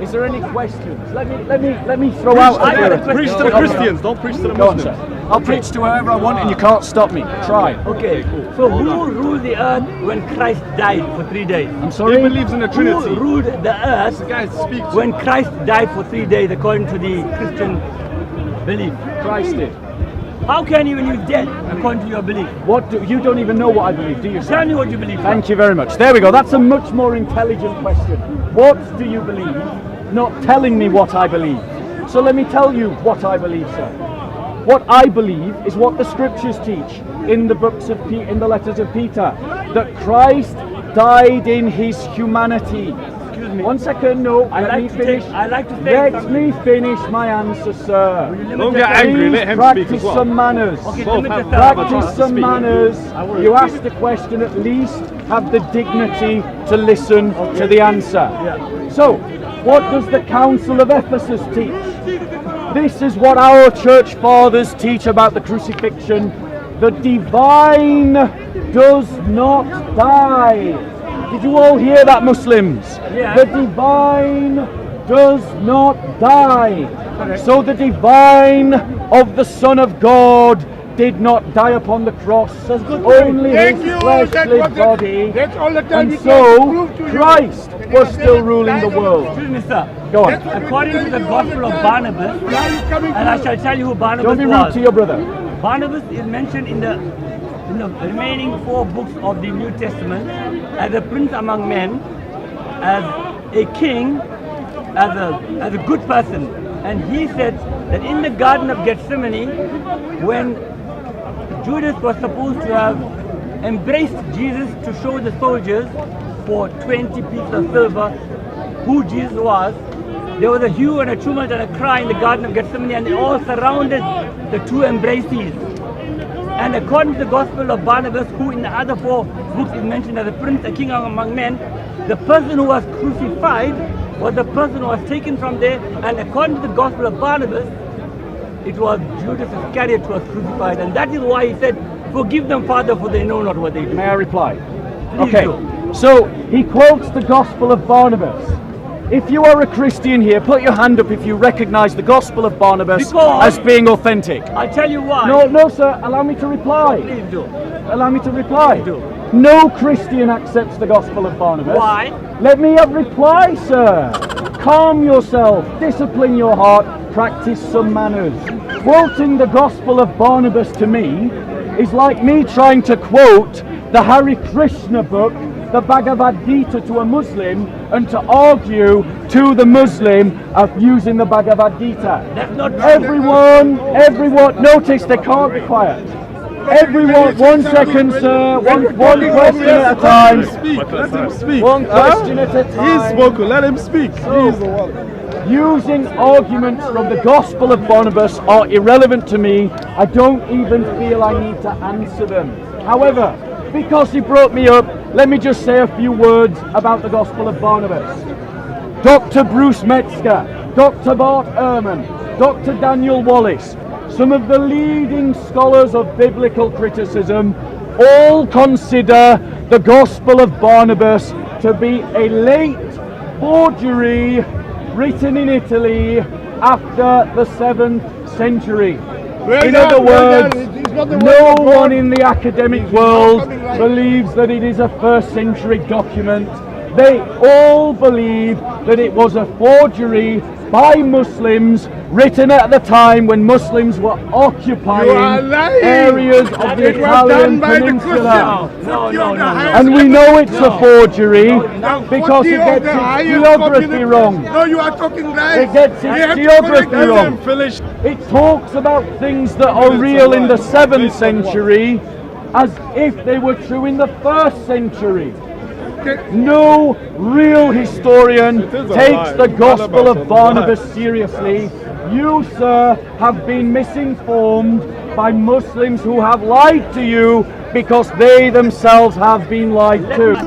Is there any questions? Let me throw out. Preach to the Christians, don't preach to the Muslims. I'll preach to whoever I want, and you can't stop me. Try. Okay. So who ruled the earth when Christ died for 3 days? I'm sorry. He believes in the Trinity. Who ruled the earth when Christ died for 3 days, according to the Christian belief? Christ did. How can you when you're dead, according to your belief? You don't even know what I believe, do you? Tell me what you believe. Thank you very much. There we go. That's a much more intelligent question. What do you believe? Not telling me what I believe. So let me tell you what I believe, sir. What I believe is what the scriptures teach in the in the letters of Peter, that Christ died in his humanity. Excuse me. 1 second, no. Let me finish my answer, sir. Don't get angry. Let him speak as Practice well. some manners. Okay, Practice some manners. You ask the question, at least have the dignity to listen to the answer. So, what does the Council of Ephesus teach? This is what our church fathers teach about the crucifixion. The divine does not die. Did you all hear that, Muslims? Yeah. The divine does not die. So the divine of the Son of God did not die upon the cross. Only his fleshly body. And so Christ was still ruling the world. Excuse me, sir. Go on. According to the Gospel of Barnabas, and I shall tell you who Barnabas Don't be rude was. to your brother. Barnabas is mentioned in the remaining 4 books of the New Testament as a prince among men, as a king, as a good person. And he said that in the Garden of Gethsemane, when Judas was supposed to have embraced Jesus to show the soldiers for 20 pieces of silver who Jesus was, there was a hue and a tumult and a cry in the Garden of Gethsemane, and they all surrounded the 2 embracees. And according to the Gospel of Barnabas, who in the other 4 books is mentioned as a prince, a king among men, the person who was crucified was the person who was taken from there, and according to the Gospel of Barnabas, it was Judas Iscariot who was crucified, and that is why he said, "Forgive them, Father, for they know not what they do." May I reply? Please Okay, do. so he quotes the Gospel of Barnabas. If you are a Christian here, put your hand up if you recognize the Gospel of Barnabas as being authentic. I'll tell you why. No, sir, allow me to reply. Please do. Allow me to reply. Please do. No Christian accepts the Gospel of Barnabas. Why? Let me have reply, sir. Calm yourself, discipline your heart, practice some manners. Quoting the Gospel of Barnabas to me is like me trying to quote the Hare Krishna book, the Bhagavad Gita, to a Muslim, and to argue to the Muslim of using the Bhagavad Gita. That's not true. Everyone, notice they can't be quiet. Everyone, 1 second, sir, one question at a time. Let him speak. One question at a time. He's spoken, let him speak. Using arguments from the Gospel of Barnabas are irrelevant to me. I don't even feel I need to answer them. However, because he brought me up, let me just say a few words about the Gospel of Barnabas. Dr. Bruce Metzger, Dr. Bart Ehrman, Dr. Daniel Wallace, some of the leading scholars of biblical criticism, all consider the Gospel of Barnabas to be a late forgery written in Italy after the 7th century. In other words, no one in the academic world believes that it is a 1st century document. They all believe that it was a forgery by Muslims, written at the time when Muslims were occupying areas of the Italian peninsula. No. And we know it's a forgery because it gets its geography wrong. No, you are talking lies. It gets its geography wrong. It talks about things that are real in the 7th century as if they were true in the 1st century. No real historian takes the Gospel of Barnabas seriously. You, sir, have been misinformed by Muslims who have lied to you because they themselves have been lied to.